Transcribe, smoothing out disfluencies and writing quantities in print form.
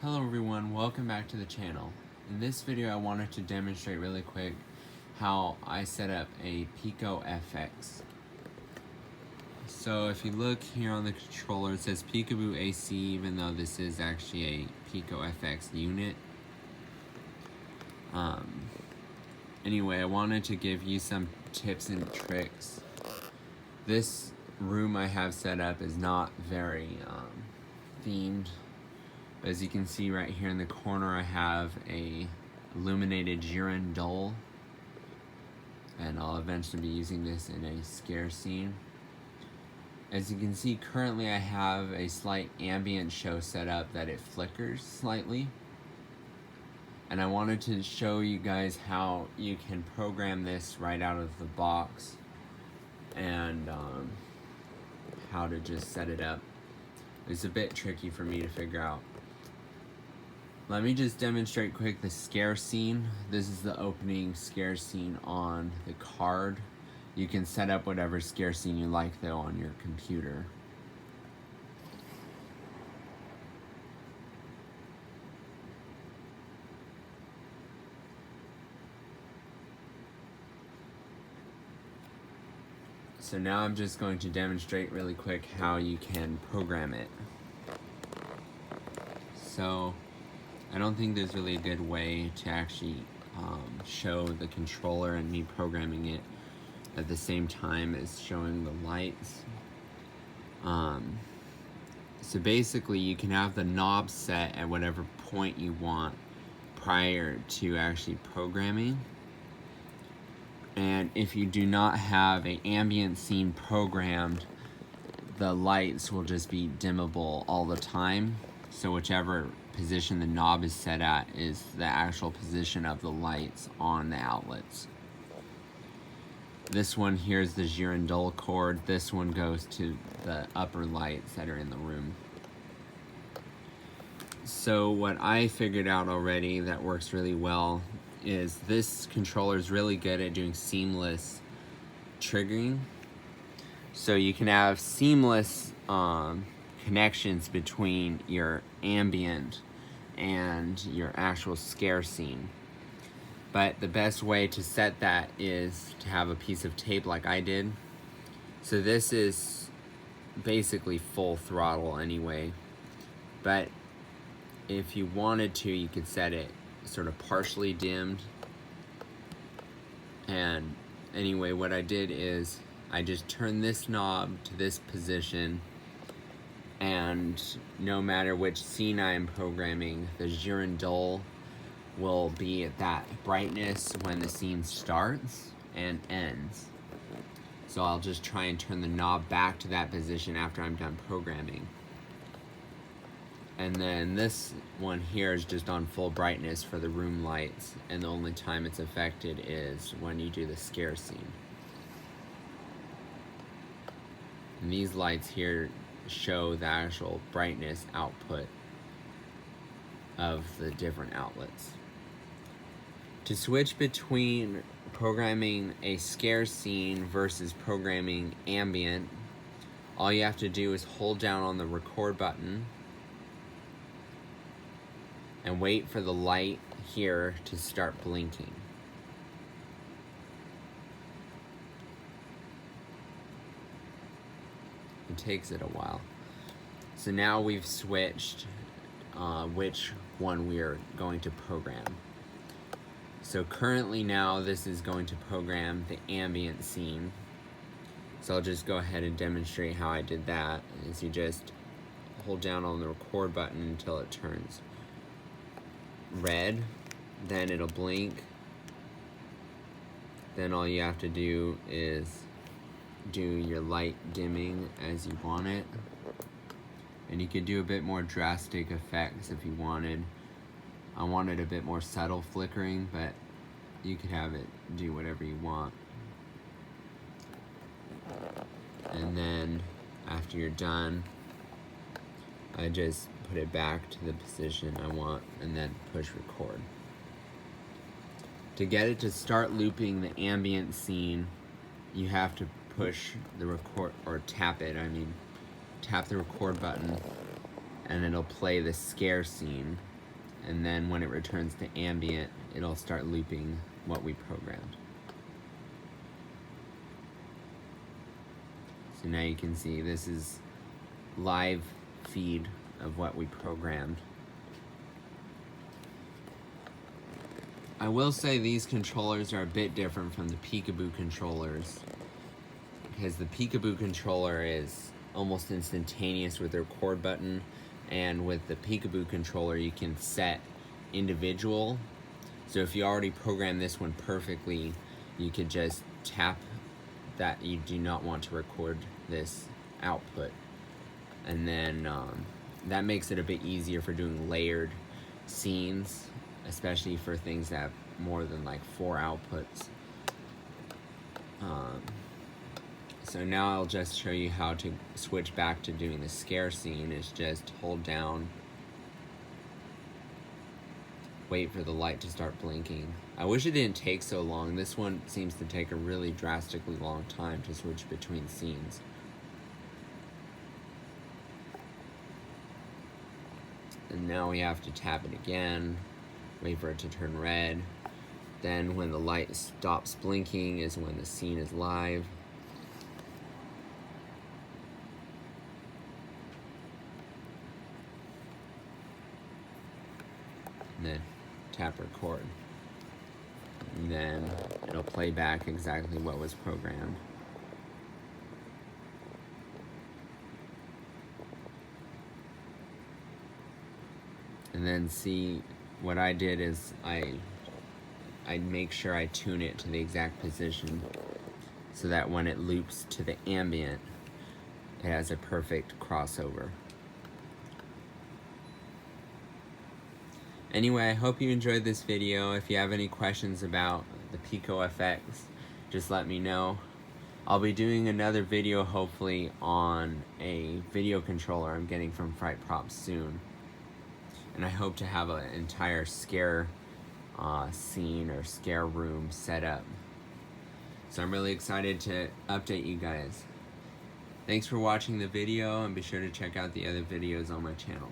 Hello everyone, welcome back to the channel. In this video I wanted to demonstrate really quick how I set up a Pico FX. So if you look here on the controller, it says Peekaboo AC, even though this is actually a Pico FX unit. Anyway, I wanted to give you some tips and tricks. This room I have set up is not very themed. As you can see right here in the corner, I have a illuminated girandole, and I'll eventually be using this in a scare scene. As you can see, currently I have a slight ambient show set up that it flickers slightly, and I wanted to show you guys how you can program this right out of the box and how to just set it up. It's a bit tricky for me to figure out. Let me just demonstrate quick the scare scene. This is the opening scare scene on the card. You can set up whatever scare scene you like though on your computer. So now I'm just going to demonstrate really quick how you can program it. So I don't think there's really a good way to actually show the controller and me programming it at the same time as showing the lights. So basically you can have the knob set at whatever point you want prior to actually programming. And if you do not have an ambient scene programmed, the lights will just be dimmable all the time. So whichever position the knob is set at is the actual position of the lights on the outlets. This one here is the girandole cord. This one goes to the upper lights that are in the room. So what I figured out already that works really well is this controller is really good at doing seamless triggering. So you can have seamless connections between your ambient and your actual scare scene. But the best way to set that is to have a piece of tape like I did. So this is basically full throttle anyway, but if you wanted to, you could set it sort of partially dimmed. And anyway, what I did is I just turned this knob to this position, and no matter which scene I am programming, the girandole will be at that brightness when the scene starts and ends. So I'll just try and turn the knob back to that position after I'm done programming. And then this one here is just on full brightness for the room lights, and the only time it's affected is when you do the scare scene. And these lights here show the actual brightness output of the different outlets. To switch between programming a scare scene versus programming ambient, all you have to do is hold down on the record button and wait for the light here to start blinking. It takes it a while. So now we've switched which one we are going to program. So currently now this is going to program the ambient scene. So I'll just go ahead and demonstrate how I did that. Is you just hold down on the record button until it turns red, then it'll blink. Then all you have to do is do your light dimming as you want it. And you could do a bit more drastic effects if you wanted. I wanted a bit more subtle flickering, but you could have it do whatever you want. And then after you're done, I just put it back to the position I want and then push record. To get it to start looping the ambient scene, you have to push the record, or tap the record button, and it'll play the scare scene. and then when it returns to ambient, it'll start looping what we programmed. So now you can see this is live feed of what we programmed. I will say these controllers are a bit different from the Peekaboo controllers, because the Peekaboo controller is almost instantaneous with the record button, and with the Peekaboo controller you can set individual. So if you already programmed this one perfectly, you could just tap that you do not want to record this output, and then that makes it a bit easier for doing layered scenes, especially for things that have more than like 4 outputs. So now I'll just show you how to switch back to doing the scare scene. Is just hold down, wait for the light to start blinking. I wish it didn't take so long. This one seems to take a really drastically long time to switch between scenes. And now we have to tap it again, wait for it to turn red. Then when the light stops blinking is when the scene is live. And then tap record. And then it'll play back exactly what was programmed. And then see, what I did is I make sure I tune it to the exact position so that when it loops to the ambient, it has a perfect crossover. Anyway, I hope you enjoyed this video. If you have any questions about the Pico FX, just let me know. I'll be doing another video hopefully on a video controller I'm getting from Fright Props soon. And I hope to have an entire scare scene or scare room set up. So I'm really excited to update you guys. Thanks for watching the video, and be sure to check out the other videos on my channel.